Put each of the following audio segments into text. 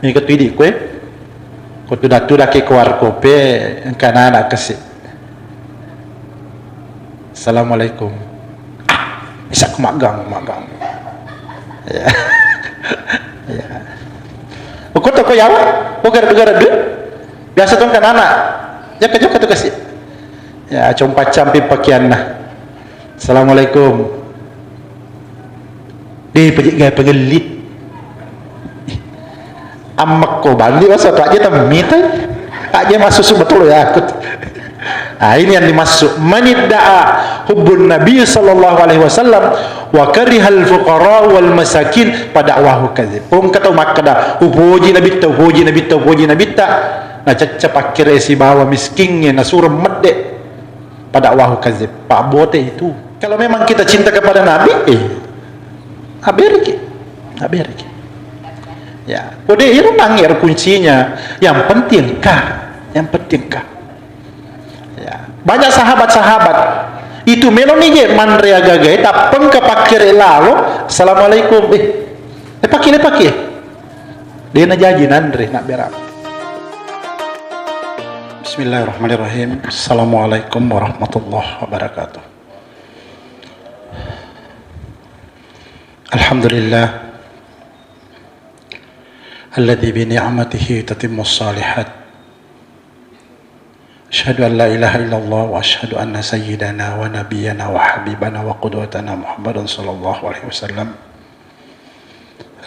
Ni ketidi kue. Ko tu ke keluar kope kana anak kasih. Assalamualaikum. Bisa aku magang. Ya. Ya. Kau tak kau yawa? Kau gara-gara duit? Biasa tuh kan anak. Ya kejok tu kasih. Ya compat campi pakaian nah. Assalamualaikum. Pejik gaya pengelit. Amak ko balik masa tu aja temita aja masuk betul ya aku. Ini yang dimasuk manidda'a hubbun nabi sallallahu alaihi wasallam wa karihal fuqara wal masakin pada'wahu kadzib. Kata makada puji nabi ta na cacca pakir si bawa miskinnya na suruh medde pada'wahu kadzib. Pak bote itu. Kalau memang kita cinta kepada nabi haberiki. Ya, kode itu nangir kuncinya. Yang penting kah? Ya, banyak sahabat-sahabat itu meloni je manrea gagai tapeng ke pakir lalu. Assalamualaikum. Pakai. Dia na jaji nandre nak berak. Bismillahirrahmanirrahim. Assalamualaikum warahmatullahi wabarakatuh. Alhamdulillah alladzi bi ni'matihi tatimmus shalihat. Asyhadu an la ilaha illallah wa asyhadu anna sayyidana wa nabiyyana wa habibana wa qudwatana Muhammadan sallallahu alaihi wasallam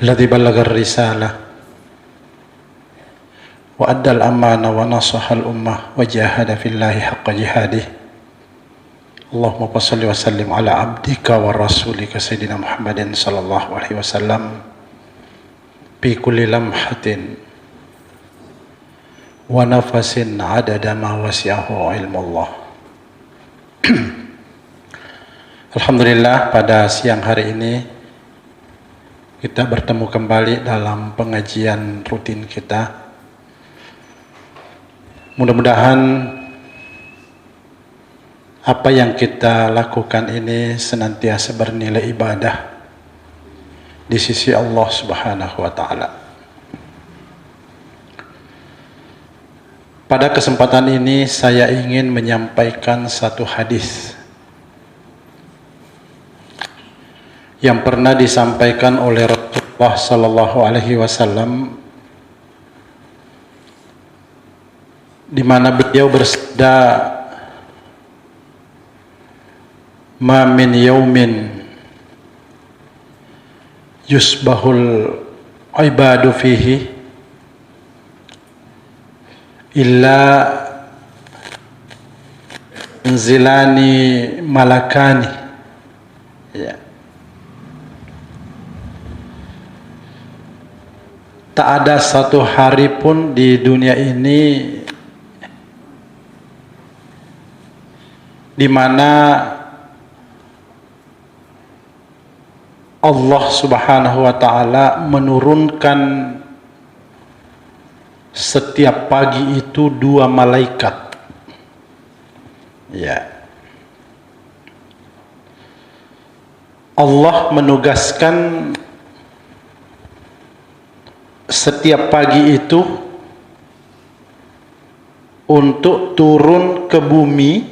alladzi ballagha ar-risalah wa adda al-amana wa nasaha al-ummah wa jahada fillahi haqqa jihadih. Allahumma shalli wa sallim ala abdika wa rasulika sayyidina Muhammadin sallallahu alaihi wasallam fi kulli lamhatin wa nafasin adada ma wasi'ahu ilmullah. Alhamdulillah, pada siang hari ini kita bertemu kembali dalam pengajian rutin kita. Mudah-mudahan apa yang kita lakukan ini senantiasa bernilai ibadah di sisi Allah Subhanahu wa taala. Pada kesempatan ini saya ingin menyampaikan satu hadis yang pernah disampaikan oleh Rasulullah sallallahu alaihi wasallam, di mana beliau bersabda, "Ma min yaumin yusbahul ibadu fihi illa nzilani malakani." Ya. Tak ada satu hari pun di dunia ini di mana Allah Subhanahu wa taala menurunkan setiap pagi itu 2 malaikat. Ya. Allah menugaskan setiap pagi itu untuk turun ke bumi,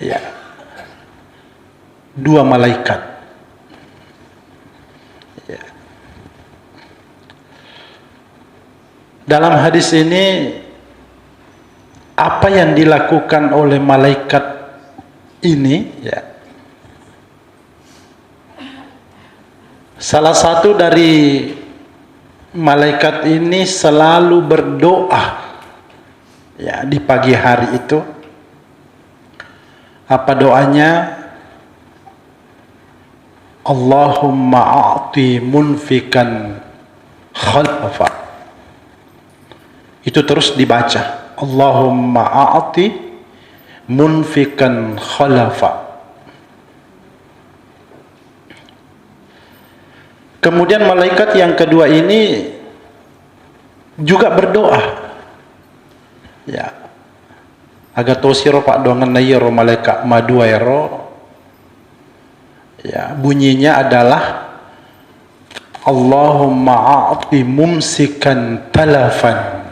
ya, 2 malaikat. Ya. Dalam hadis ini, apa yang dilakukan oleh malaikat ini, ya, salah satu dari malaikat ini selalu berdoa, ya, di pagi hari itu. Apa doanya? Allahumma a'ti munfikan khalafa. Itu terus dibaca. Allahumma a'ti munfikan khalafa. Kemudian malaikat yang kedua ini juga berdoa. Ya. Agatosiro pak dongan nayero malaikat maduairo. Ya, bunyinya adalah Allahumma a'ti mumsikan talafan.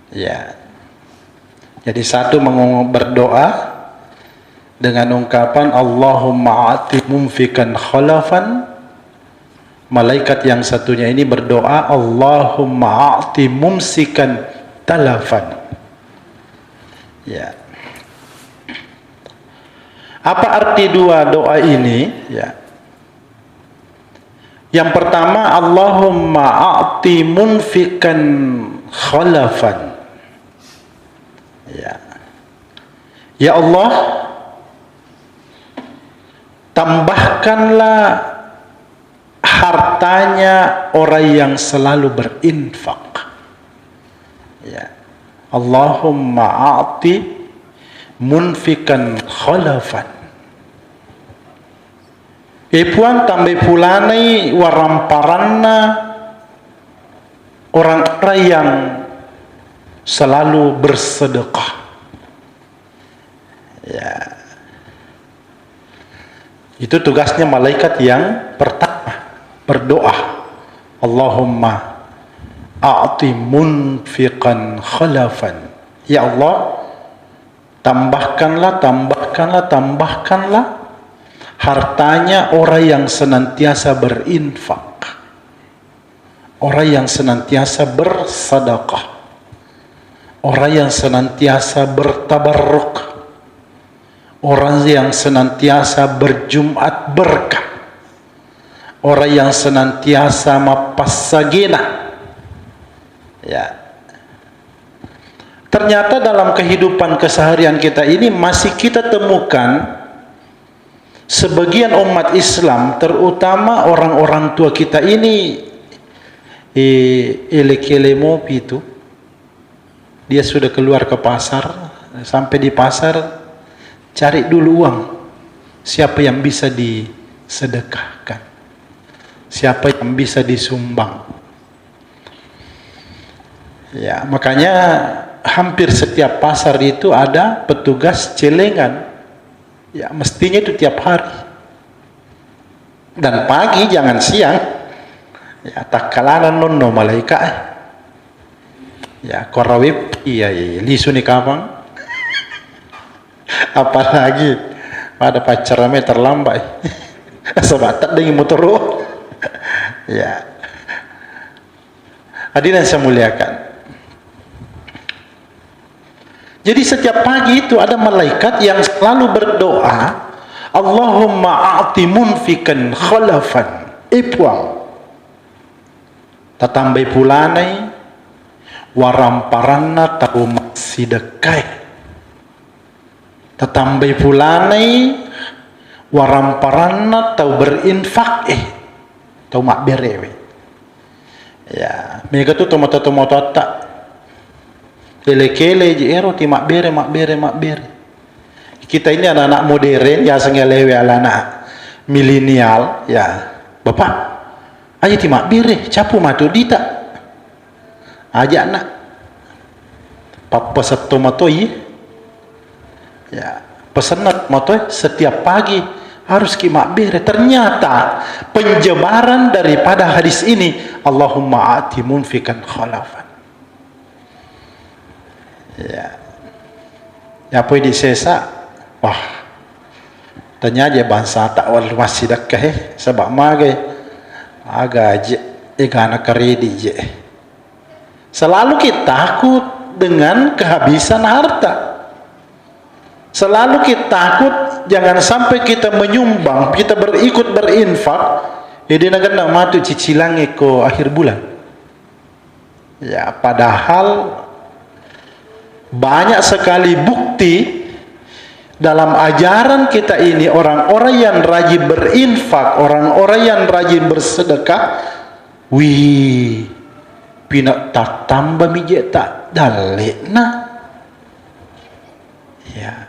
Ya. Jadi satu berdoa dengan ungkapan Allahumma a'ti mumfikan khalafan. Malaikat yang satunya ini berdoa Allahumma a'ti mumsikan talafan. Ya. Apa arti dua doa ini? Ya. Yang pertama, Allahumma a'ti munfikan khalafan. Ya. Ya Allah, tambahkanlah hartanya orang yang selalu berinfak. Ya. Allahumma a'ti munfikan khalafan. Puan tambah pulanai waramparanna orang-orang yang selalu bersedekah. Ya. Itu tugasnya malaikat yang pertama, berdoa. Allahumma a'ti munfiqan khalafan. Ya Allah, tambahkanlah hartanya orang yang senantiasa berinfak, orang yang senantiasa bersedekah, orang yang senantiasa bertabarruk, orang yang senantiasa berjumat berkah, orang yang senantiasa mapasagina. Ya. Ternyata dalam kehidupan keseharian kita ini masih kita temukan sebagian umat Islam, terutama orang-orang tua kita ini, ele-kelemo itu, dia sudah keluar ke pasar, sampai di pasar cari dulu uang, siapa yang bisa disedekahkan, siapa yang bisa disumbang. Ya, makanya hampir setiap pasar itu ada petugas celengan. Ya, mestinya itu tiap hari. Dan pagi, jangan siang. Ya, tak kalanan nono malaikat. Ya, korawip, iya, lisu ni kapang. Apalagi pada pacarnya terlambat. Sebatat dengan motor. Ya. Hadirin saya muliakan. Jadi setiap pagi itu ada malaikat yang selalu berdoa, Allahumma a'ti munfikan khalafan. Ipuang. Tatambai pulanai, waramparanna tahu maksidekai. Tatambai pulanai, waramparanna tahu berinfak. Tahu mak berewe. Ya, mereka tu tomato tak. Kele-kele je ti mak bere. Kita ini anak-anak modern ya, sengelewe ala anak milenial ya. Bapak, aja ti mak bere, capu matu dita. Aja nak. Papa satu matoi. Ya, pesenat matoi setiap pagi harus ki mak bere. Ternyata penjebaran daripada hadis ini, Allahumma ati munfikan khalafan. Ya, apa di sesa, wah, tanya aja bangsa tak wal masih dekat sebab mage, agak je, anak keredi je. Selalu kita takut dengan kehabisan harta. Selalu kita takut jangan sampai kita menyumbang, kita berikut berinfak, jadi nak matu cicilan eko akhir bulan. Ya, padahal banyak sekali bukti dalam ajaran kita ini, orang-orang yang rajin berinfak, orang-orang yang rajin bersedekah, wih, pinak tak tambah mijek tak dalek nah. Ya.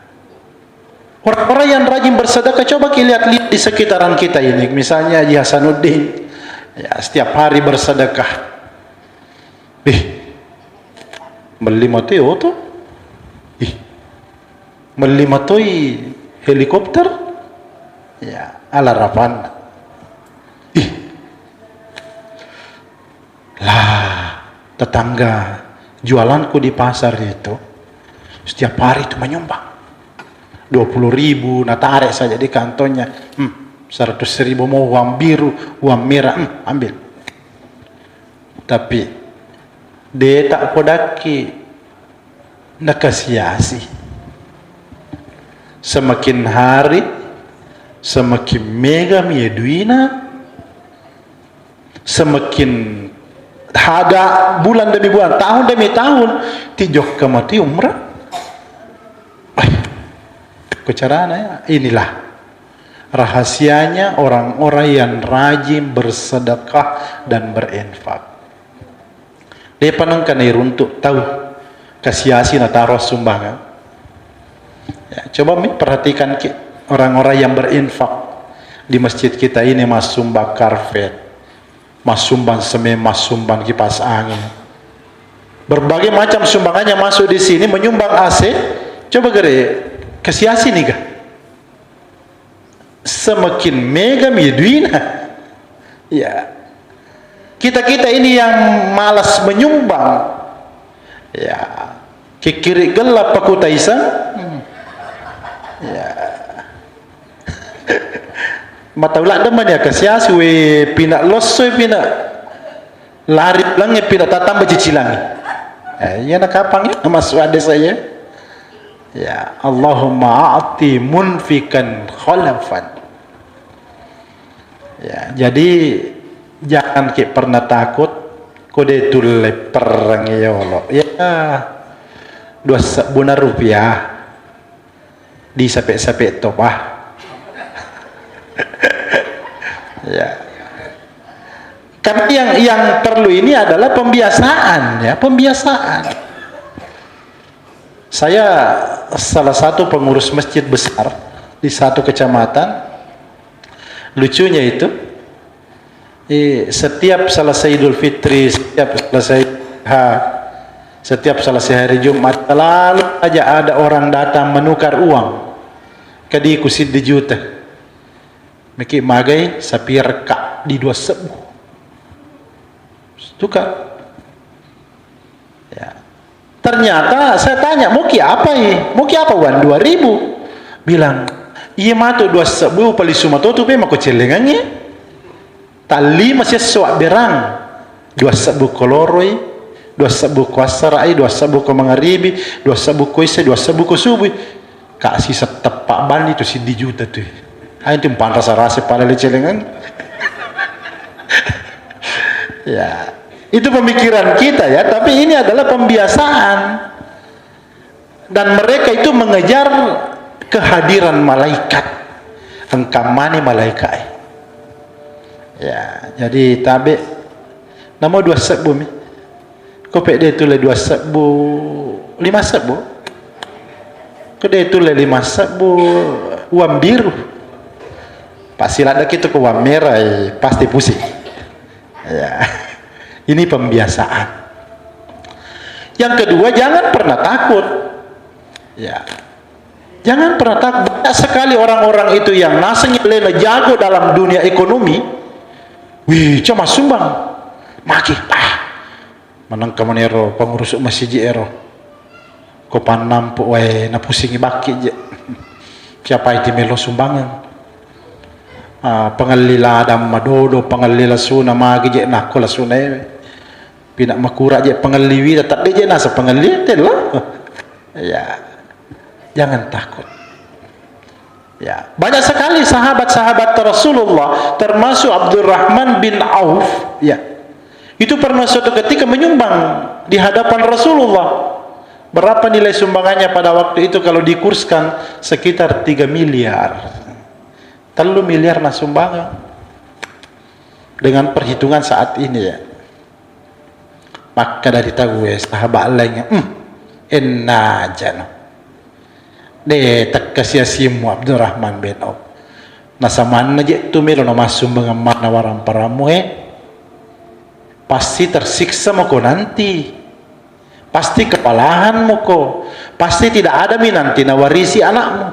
Orang-orang yang rajin bersedekah, coba kita lihat di sekitaran kita ini, misalnya Haji Hasanuddin, ya, setiap hari bersedekah. Beli motor tuh. Melimatoi helikopter, ya, ala rapan. Lah, tetangga jualanku di pasar itu setiap hari itu menyumbang 20.000, nah tarik saja di kantongnya. 100.000 mau uang biru, uang merah, ambil. Tapi dia tak podaki nak kasiasi. Semakin hari semakin mega mieduina, semakin ada bulan demi bulan, tahun demi tahun tijok kemati umrah. Caranya inilah rahasianya orang-orang yang rajin bersedekah dan berinfak. Dia panangkan air untuk tahu kasiasi na taruh sumbangan. Ya, coba perhatikan orang-orang yang berinfak di masjid kita ini, mas sumbang karpet, mas sumbang semen, mas sumbang kipas angin, berbagai macam sumbangannya masuk di sini, menyumbang AC. Coba gere kasiasi nih kah? Semakin mega miduina. Ya, kita ini yang malas menyumbang, ya kikiri gelap paku taisa. Ya mata ulah demen ya kasiasi we pina losso pina lari langnya pina tatamba cicilangi. Ya nak kapang ya mas wade saya. Ya Allahumma a'ti munfikan khalafan. Ya, jadi jangan pernah takut kode tule perang yolo. Ya 2 bunar rupiah di sapek-sapek topah. Ya. Karena yang perlu ini adalah pembiasaan, ya, pembiasaan. Saya salah satu pengurus masjid besar di satu kecamatan. Lucunya itu, setiap selesai Idul Fitri, setiap selesai hari Jumat, selalu aja ada orang datang menukar uang. Kadi kusid di juta. Miki magai sapi reka di 2 sebu. Tukar. Ya. Ternyata saya tanya, muki apa ini? Muki apa wan 2.000? Bilang, iya matu 2 sebu pali sumato tu pe mako celengannya. Tali masih suak berang. 2 sebu koloroi, 2 sebu kuasarai, 2 sebu ko mangaribi, 2 sebu ko ise, 2 sebu ko subuh. Kasih setepak bandi tu si di juta tu. Ayo tu pan rasa-rasa pada le celengan. Ya. Itu pemikiran kita ya, tapi ini adalah pembiasaan. Dan mereka itu mengejar kehadiran malaikat. Engkamani malaikat. Ya, jadi tabe nama 2 sebu mi. Kopek dia tulis 2 sebu, 5 sebu. Dia tulis 5 sebu uang biru. Pasti ada kita ke uang merah, pasti pusing. Ya. Ini pembiasaan. Yang kedua, jangan pernah takut. Ya. Jangan pernah takut. Banyak sekali orang-orang itu yang nasengnya lena jago dalam dunia ekonomi. Wih, cuma sumbang. Maki. Menang kemenero pengurus masjid ero. Kopan nampu wae na pusingi baki je. Siapa itu melo sumbangan. Pengalila adam madodo, pengalila suna magi je nak kola suna. Pinak makura je pengaliwi tetap dia je nasa pengaliwi lah. Ya. Jangan takut. Ya, banyak sekali sahabat-sahabat Rasulullah termasuk Abdurrahman bin Auf, ya. Itu pernah suatu ketika menyumbang di hadapan Rasulullah. Berapa nilai sumbangannya pada waktu itu kalau dikurskan sekitar 3 miliar. 3 miliar nah sumbangan. Dengan perhitungan saat ini ya. Maka dari tahu sahabat lainnya, enna jano. De takkasiasimu Abdurrahman bin Auf. Nasaman aja tu melo nama sumbangan mana warang paramu pasti tersiksa mo ko nanti. Pasti kepalahan mo ko. Pasti tidak ada mi nanti nawarisi anakmu.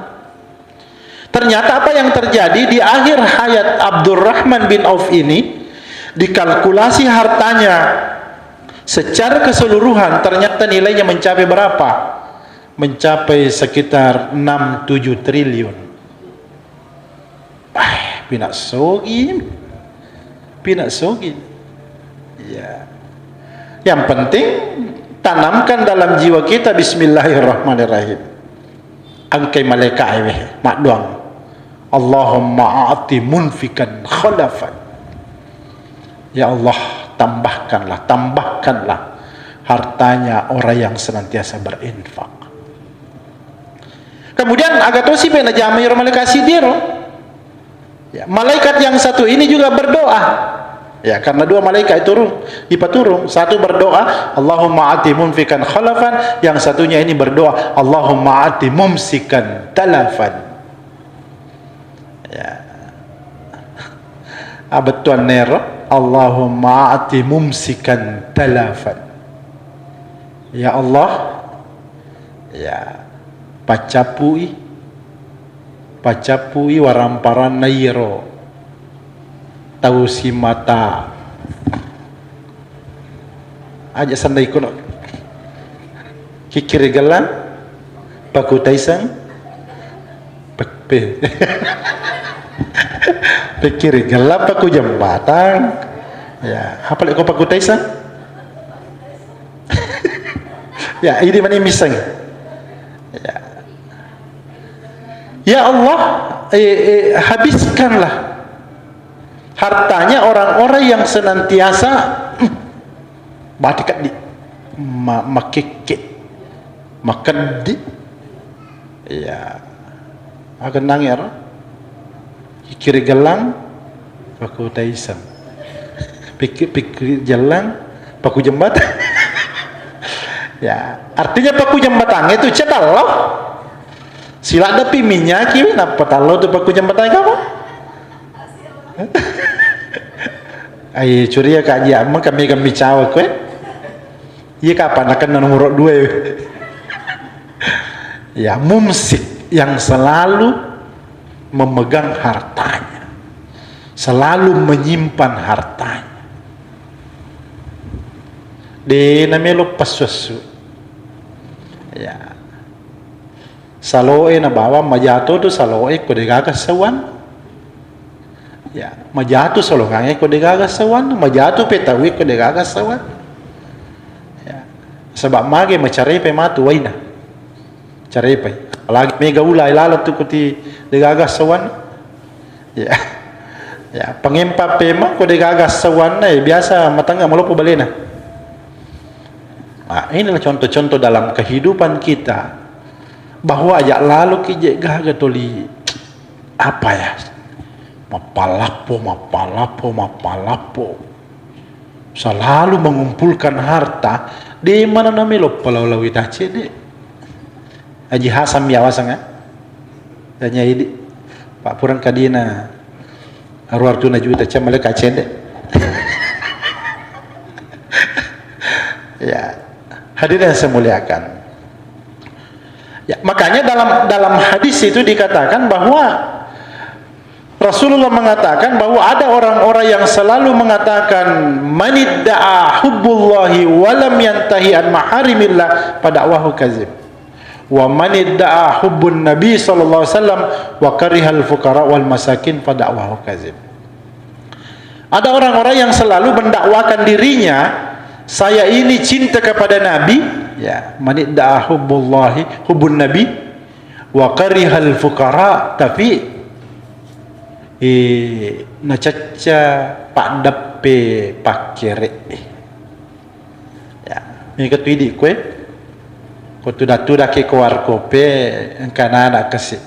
Ternyata apa yang terjadi di akhir hayat Abdurrahman bin Auf ini, dikalkulasi hartanya Secara keseluruhan ternyata nilainya mencapai berapa? Mencapai sekitar 6-7 triliun. Pinak sogi. Ya. Yang penting tanamkan dalam jiwa kita bismillahirrahmanirrahim. Angkai malaikat mak doang. Allahumma a'ti munfikan khalafan. Ya Allah, tambahkanlah hartanya orang yang senantiasa berinfak. Kemudian agak tosi pena jamai malaikat sidiro. Ya, malaikat yang satu ini juga berdoa. Ya, karena dua malaikat turun, satu berdoa Allahumma ati munfikan khalafan, yang satunya ini berdoa Allahumma ati mumsikan talafan. Ya. Abatuan nero Allahumma ati mumsikan talafan. Ya Allah, ya pacapui waramparan nairo tahu si mata aja sandai kuno kikiri galan paku taisang pikiri galan paku jembatan. Ya, apa lagi kau paku taisang? Ya, ini mana misang? Ya Allah, habiskanlah hartanya orang-orang yang senantiasa batikat di makikit makan di, ya akan nangir kiri gelang paku taisang pikir jalan paku jembatan. Ya, artinya paku jembatan itu cetal loh. Sila ada minyak ini napa talo tu paku jembatan kamu? Ay curiya ka dia amma kami cawa ko. Iya kapan akan nomor 2. Ya, mumsik yang selalu memegang hartanya. Selalu menyimpan hartanya. Di namelo paswasu. Ya. Saloe na bawa majato tu saloe ko digagasawan. Ya, majato salongange ko digagasawan, majato petawi ko digagasawan. Ya. Sebab mage macarepe matu waina. Carepe. Lagi mega ulai lalat tu kuti digagasawan. Ya. Ya, pangimpa pema ko digagasawan na biasa matangga malopo balena. Nah, inilah contoh-contoh dalam kehidupan kita bahwa ajak lalu kijek gaga toli apa ya, mapalapo selalu mengumpulkan harta di mana namelo palau ita cede Haji Hasan ya wasanga tanya ini Pak Puran kadina arwartuna juta camale ka cede. Ya, hadirin yang saya muliakan. Ya, makanya dalam hadis itu dikatakan bahwa Rasulullah mengatakan bahwa ada orang-orang yang selalu mengatakan manidda'a hubbullahi wa lam yantahi an maharimillah fada'wahu kadzib. Wa manidda'a hubbun nabi sallallahu alaihi wasallam wa karihal fuqara wal masakin fada'wahu kadzib. Ada orang-orang yang selalu mendakwakan dirinya, saya ini cinta kepada Nabi, ya, manidda'a hubbullahi hubbun nabi wa karihal fuqara, tapi nacaca pak dape pakere. Ya, ini ketuidi kue ko tuda ke kuar kope engkana anak kasih.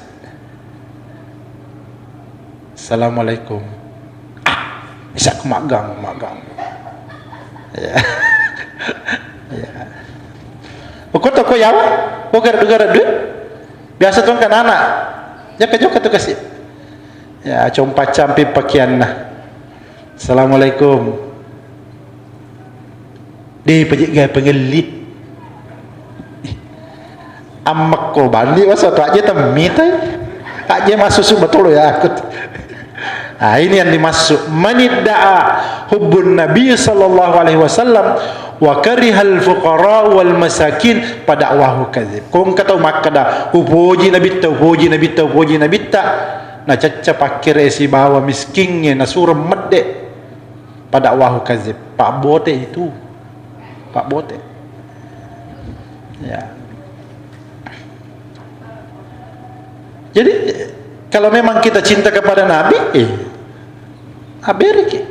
Assalamualaikum. Bisa ke magang. Ya. Ya. Kau toko ya? Kau gara-gara duit? Biasa tuan kan anak. Ya kejok tu kasih. Ya compat campi pakaian nah. Assalamualaikum. Di pejik gaya pengelit. Amak ko bandi masa tu aja temitai. Aja masuk betul ya aku. Nah, ini yang dimaksud manidda'a hubbun Nabi sallallahu alaihi wasallam wa karihal fuqara wal masakin pada'wahu kadzib. Kung kataw makkada upuji Nabi ta na cacca pakir si bawa miskinnya na surah medde pada'wahu kadzib. Pak bote itu. Pak bote. Ya. Jadi kalau memang kita cinta kepada Nabi, aberiki.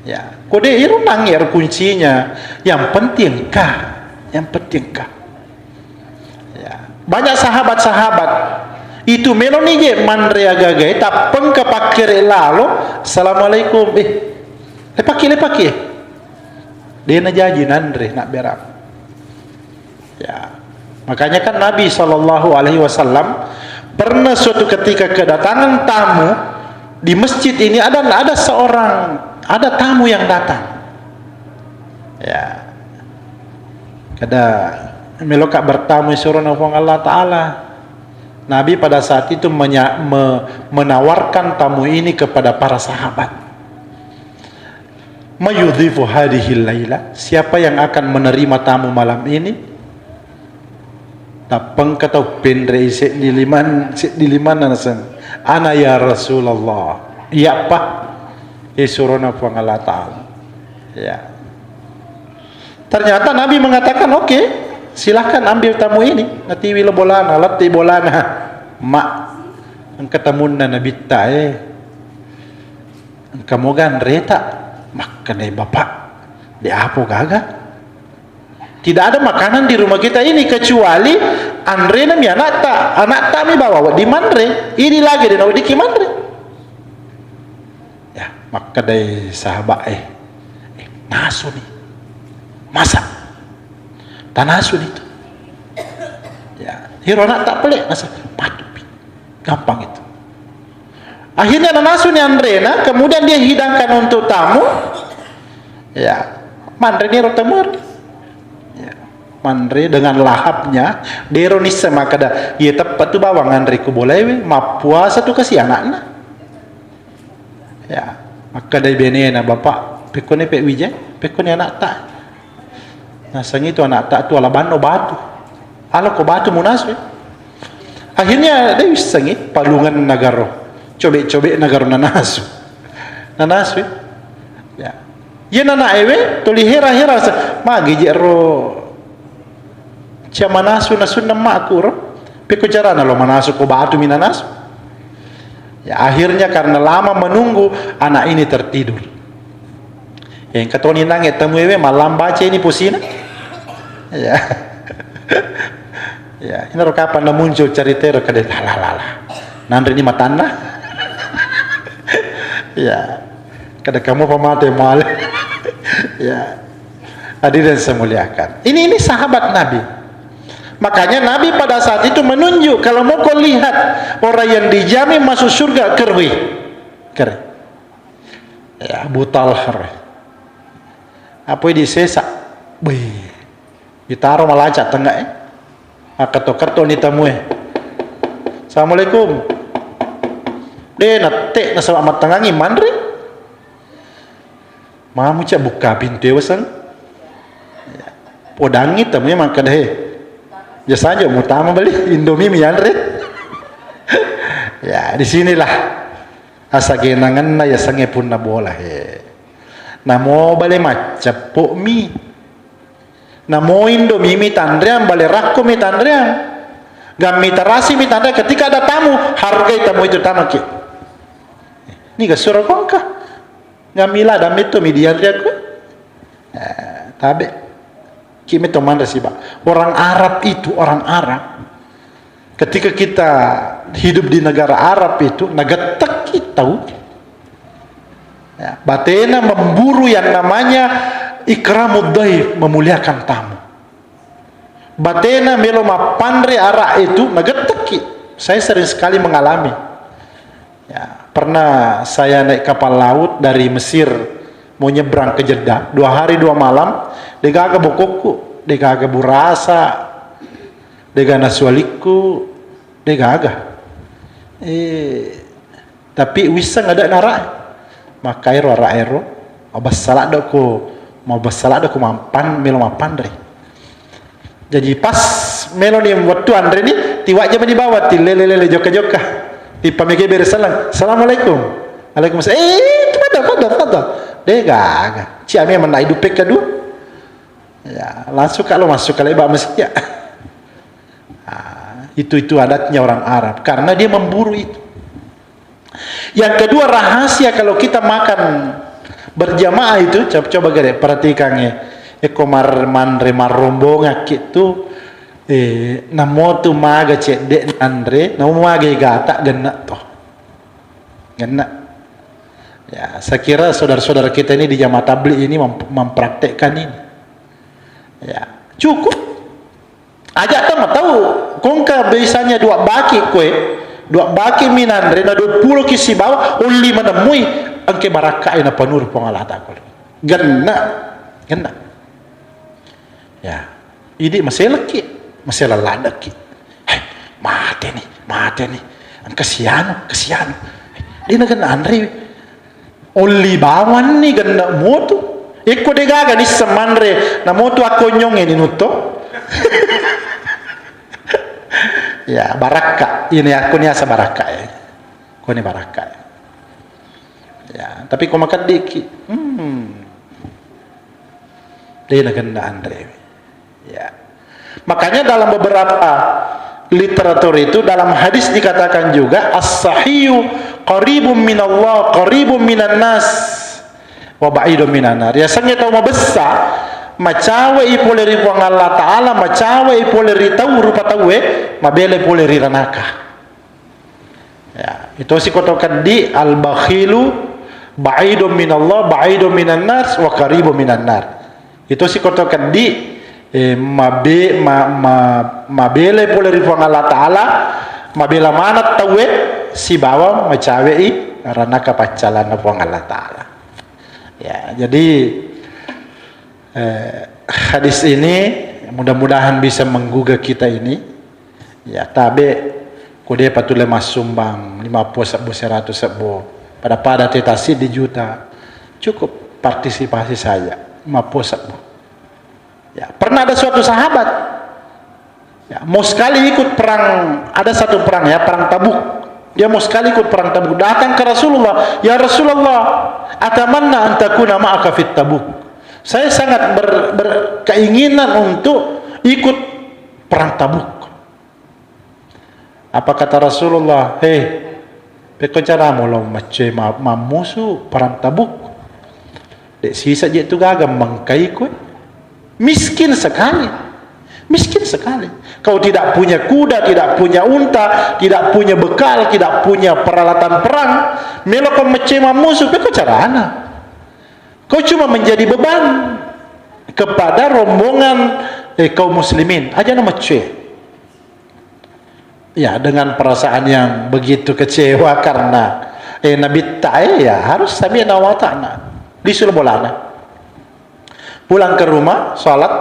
Ya, kode irunang ya kuncinya. Yang penting kah? Ya, banyak sahabat-sahabat itu meloni je mandre agagai tapeng kepakir lalu assalamualaikum lepaki dia na jaji nandre nak berak. Ya, makanya kan Nabi SAW pernah suatu ketika kedatangan tamu di masjid ini, ada tamu yang datang. Ya, kada melokak bertamu suruh nafung Allah Ta'ala. Nabi pada saat itu menawarkan tamu ini kepada para sahabat. Mayudhifu hadihil laila, siapa yang akan menerima tamu malam ini? Tapang kata pendre isi di liman nasan. Ana ya Rasulullah. Iya pak. Isurona puang Allah Ta'ala. Ya. Ternyata Nabi mengatakan oke, silahkan ambil tamu ini. Nanti wila bolana, lati bolana. Mak, ang katamun na nabita ang kamugan reta. Makanai bapak. Di apo gaga. Tidak ada makanan di rumah kita ini kecuali Andre nami anak tak mi bawa di mandre. Ini lagi dan di kimandre. Ya, maka dari sahabat nasu nih. Masak. Tanasu itu. Ya, hiro anak tak pelik masak. Patupi. Gampang itu. Akhirnya nasu nih Andrena, kemudian dia hidangkan untuk tamu. Ya, mandre ni rotemur. Mandre dengan lahapnya deronisa makada ia tepat tu bawang Andre ku boleh ma puasa tu kasih anakna. Ya, maka dari benena bapak pekone pek wije, pekone anak tak. Nah, sang itu anak tak tu ala bano batu. Ala ko batu munas. Akhirnya dia sangi palungan nagaro. Cobe-cobe nagaro nanasu. Nanasu. Ya. Ye nana ewe tuli hera-hera magi jero cia manasu nasun nama aku peko carana lo manasu ko batu minanas. Ya, akhirnya karena lama menunggu anak ini tertidur. Yang katoni nange tamu ewe malam baca ini pusina. Ya. Ya, ini kapan na muncul cerita kada lalala. Nandre ni matanda. Ya. Kada kamu pamate mal. Ya. Hadirin semuliakan. Ini sahabat Nabi. Makanya Nabi pada saat itu menunjuk kalau mau kau lihat orang yang dijamin masuk surga kerwi. Ya, butalhar. Apa disesak? Wih. Ditaruh malacak tengah Akato-karto ni tamu Assalamualaikum. Nate na sa amat tangangi mandre. Mamu cak buka pintu wasan. Podangi tamu memang kadahe. Biasa aja mutama beli Indomie mianre. Ya, di sinilah asa genangan na ya sange pun na bola Namo bale macappo mi. Namo Indomie mi tandrean bale rakko mi tandrean. Gammi tarasi mi tandrean ketika ada tamu, hargai tamu itu tamaki. Ni ga surah kongka. Ngamila dam itu mi diandrean ko. Tabe. Kimi to man resiba. Orang Arab itu orang Arab. Ketika kita hidup di negara Arab itu nagatek kita. Ya, batena memburu yang namanya ikramud dhaif, memuliakan tamu. Batena meloma pandre arak itu nagetek. Saya sering sekali mengalami. Ya, pernah saya naik kapal laut dari Mesir mau nyebrang ke Jeddah 2 hari 2 malam. Degaga bokoku, degaga burasa, degaga nasualiku, degaga. Tapi wisang ada narak. makairo raero abasala doko mau basala doko mampan melo mapandre. Jadi pas melo ni waktu andre ni tiwak je di bawah ti lele joka ti pamege beresalang assalamualaikum waalaikumsalam pada dega ci ame menai dupek kedua ya langsung kalau masuk kalau iba masjid ya. Itu adatnya orang Arab karena dia memburu itu. Yang kedua rahasia kalau kita makan berjamaah itu coba gede perhatikan ya ekomar manre marombong gitu namo tu maga cedek andre namo maga gata genna toh genna ya saya kira saudara-saudara kita ini di jamaah tabligh ini mempraktekkan ini ya cukup ajak tahu tahu kongka biasanya dua baki minandre na 20 kisi bawa uli menemui angke barakai na panur pengalata ko genna ya ini masalah ladaki mate nih ang kasiano di na genna andre uli bawan ni genna moto ikko de gaga ni samanre na moto akonyong ini nuto ya baraka ini aku ni asa baraka ya ko ni baraka ya tapi ko makan dikit dia nak kena andre ya makanya dalam beberapa literatur itu dalam hadis dikatakan juga as-sahiyu qaribun minallah qaribun minan nas wa ba'idun minan nar ya sanya tahu mabessa macawe ipoleri puang Allah Ta'ala macawe ipoleri tahu rupa tahu mabele poleri ranaka ya itu si kotokan di al-bakhilu ba'idun minallah ba'idun minan nas wa qaribun minan nar itu si kotokan di mabele poleri puang Allah Ta'ala mabela mana tahu si bawa macawe ranaka pacalan puang Allah Ta'ala ya jadi hadis ini mudah-mudahan bisa menggugah kita ini ya tabe kode patule masumbang 50 100 sebo pada tetasi di juta cukup partisipasi saya 50 sebo ya pernah ada suatu sahabat ya mau sekali ikut perang ada satu perang ya perang Tabuk dia mau sekali ikut perang Tabuk datang ke Rasulullah ya Rasulullah atamanna an takuna ma'aka fit Tabuk saya sangat berkeinginan untuk ikut perang Tabuk. Apa kata Rasulullah? Peko cara mula macam mamusu perang Tabuk. Dek sisa je tu gagam mangkai ko. Miskin sekali. Kau tidak punya kuda, tidak punya unta, tidak punya bekal, tidak punya peralatan perang. Melo kau macam mamusu peko cara ana. Kau cuma menjadi beban kepada rombongan kaum muslimin aja nama cuy ya dengan perasaan yang begitu kecewa karena Nabi Ta'ala ya harus sami'na wa ta'na disuruh bolana pulang ke rumah salat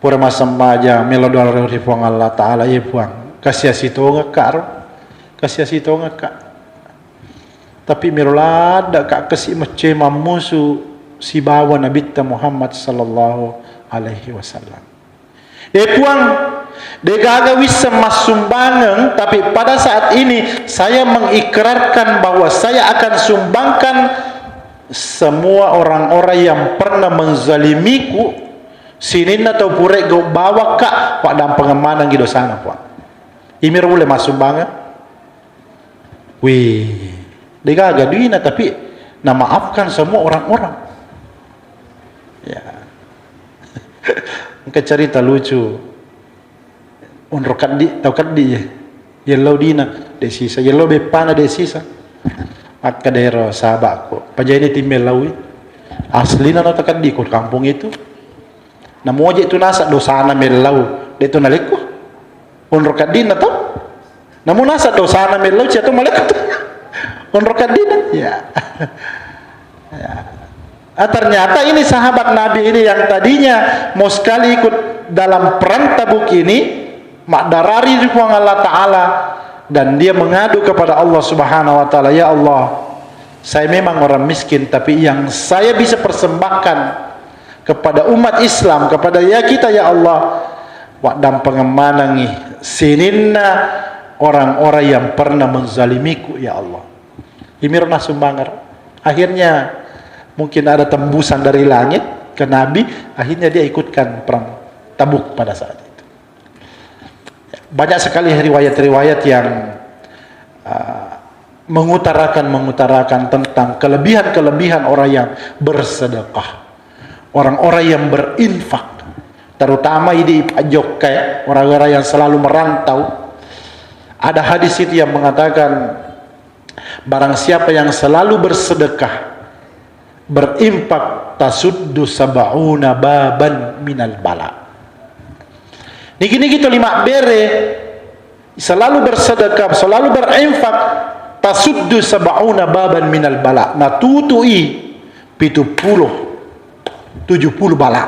pura masam aja melodor di puang Allah Ta'ala ya puang kasih sitonga kak tapi mirulada kak kasih macam musuh si bawa Nabi Muhammad sallallahu alaihi wasallam. Puang degaga wisa masumbangan tapi pada saat ini saya mengikrarkan bahwa saya akan sumbangkan semua orang-orang yang pernah menzalimiku sinin atau pure go bawa kak pada pengemanan gitu sana puang. Imir boleh masumbangan. Wih degaga duina tapi na maafkan semua orang-orang ya engkau cerita lucu unrokat di tau kan di yellow dina desisa yellow bepana desisa akka daerah sahabatku pajai ini timbel lawi asli na takan di kampung itu na moje itu nasa dosana melau de tu naliku unrokat dina tau namun nasa dosana melau cia tu malaikat Konrokan dina, ya. Ternyata ini sahabat Nabi ini yang tadinya mau sekali ikut dalam perang Tabuk ini, makdarari di Allah Ta'ala, dan dia mengadu kepada Allah Subhanahu Wa Ta'ala, ya Allah, saya memang orang miskin, tapi yang saya bisa persembahkan kepada umat Islam, kepada ya kita ya Allah, wadam pengemanangi sininna orang-orang yang pernah menzalimiku ya Allah. Imirna sumbangar. Akhirnya mungkin ada tembusan dari langit ke Nabi, akhirnya dia ikutkan perang Tabuk pada saat itu. Banyak sekali riwayat-riwayat yang mengutarakan tentang kelebihan-kelebihan orang yang bersedekah, orang-orang yang berinfak, terutama di Pajokai, orang-orang yang selalu merantau. Ada hadis itu yang mengatakan, barang siapa yang selalu bersedekah, berimpak, tasuddu sab'una baban minal bala. Niki gitu 5 bere, selalu bersedekah, selalu berinfak, tasuddu sab'una baban minal bala, na tutui 70 bala,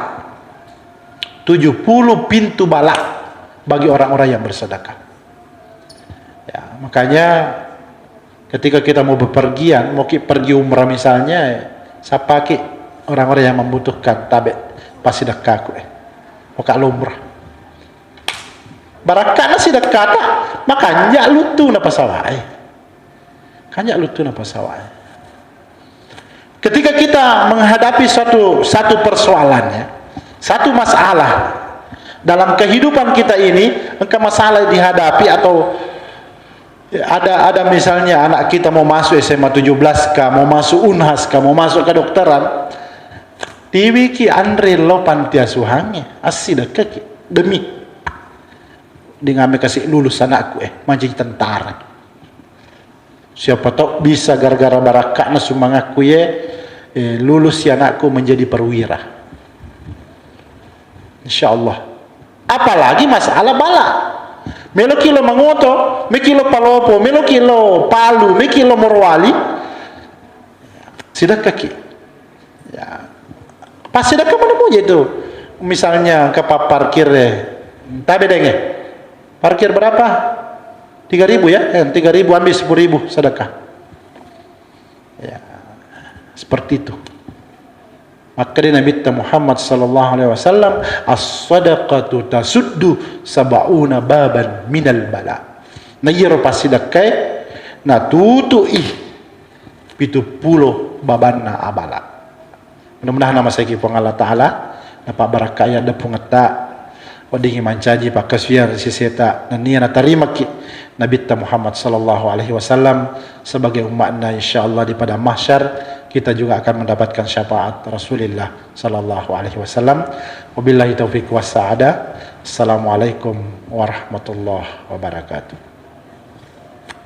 70 pintu bala bagi orang-orang yang bersedekah. Ya, makanya ketika kita mau bepergian, mau pergi umrah misalnya, saya pakai orang-orang yang membutuhkan tabe pasti sedekahku mau kak umrah barakana sedekah makanya lutu na pasawai, kanya lutu na pasawai. Ketika kita menghadapi satu persoalan ya, satu masalah dalam kehidupan kita ini, engkau masalah dihadapi atau ada misalnya anak kita mau masuk SMA 17 kah, mau masuk Unhas kah, mau masuk kedokteran, diwiki Andre lo panti asuhannya asida kaki demi dengan kasih lulus anakku menjadi tentara. Siapa tahu bisa gara-gara barakakna sumangaku lulus si anakku menjadi perwira, insyaallah. Apalagi masalah bala, melo kilo mangoto, me kilo palopo, melo kilo palu, me kilo morwali, sidak kaki. Ya, pas sidak mana mau itu? Misalnya ke parkir tabe denge. Parkir berapa? 3.000 ya? 3.000 ambil 10.000 sedekah. Ya, seperti itu. Maka di Nabi Muhammad sallallahu alaihi wasallam, as-sadaqatu tasuddu sab'una baban minal bala. Nayiro pasidakai na tutui 70 babanna abala. Mudah-mudahan nama saya kipong Allah Ta'ala dapat barakaya da pungata wadingi mancaji pakaswiar siseta dan niya natarima ki Nabi Muhammad sallallahu alaihi wasallam sebagai umatnya, insyaallah di pada mahsyar kita juga akan mendapatkan syafaat Rasulullah sallallahu alaihi wasallam. Wabillahi taufiq wassaada. Assalamualaikum warahmatullahi wabarakatuh.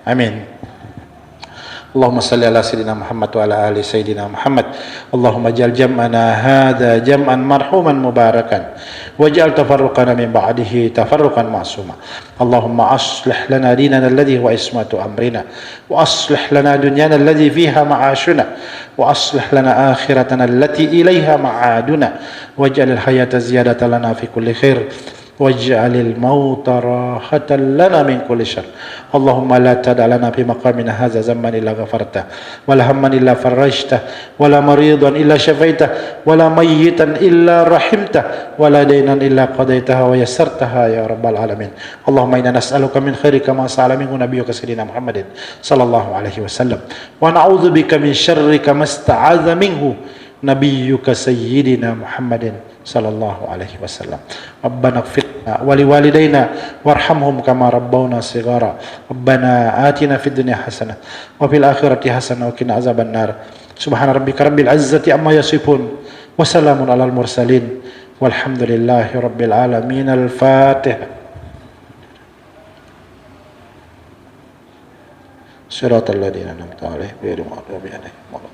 Amin. Allahumma salli ala sayyidina Muhammad wa ala ali sayyidina Muhammad. Allahumma ja'al jam'ana hadha jam'an marhuman mubarakan waj'al tafarruqana min ba'dihi tafarruqan ma'suma. Allahumma aslih lana dinana alladhi huwa ismatu amrina wa aslih lana dunyana alladhi fiha ma'ashuna wa aslih lana akhiratana allati ilayha ma'aduna waj'al al-hayata ziyadatan lana fi kulli khair واجعل الموت راحة لنا من كل شر. اللهم لا تدع لنا في مقامنا هذا ذنبا إلا غفرته ولا هما إلا فرجته ولا مريضا إلا شفيته ولا ميتا إلا رحمته ولا دينا إلا قضيتها ويسرتها يا رب العالمين. اللهم إنا نسألك من خيرك ما سأل منه نبيك سيدنا محمد صلى الله عليه وسلم ونعوذ بك من شرك ما استعاذ منه نبيك سيدنا محمد صلى الله عليه وسلم. ربنا اغفر لنا ولوالدينا وارحمهم كما ربونا صغارا. ربنا آتنا في الدنيا حسنة وفي الآخرة حسنة وقنا عذاب النار. سبحان ربك رب العزة عما يصفون وسلام على المرسلين والحمد لله رب العالمين. الفاتحة. صراط الذين أنعمت عليهم غير المغضوب عليهم.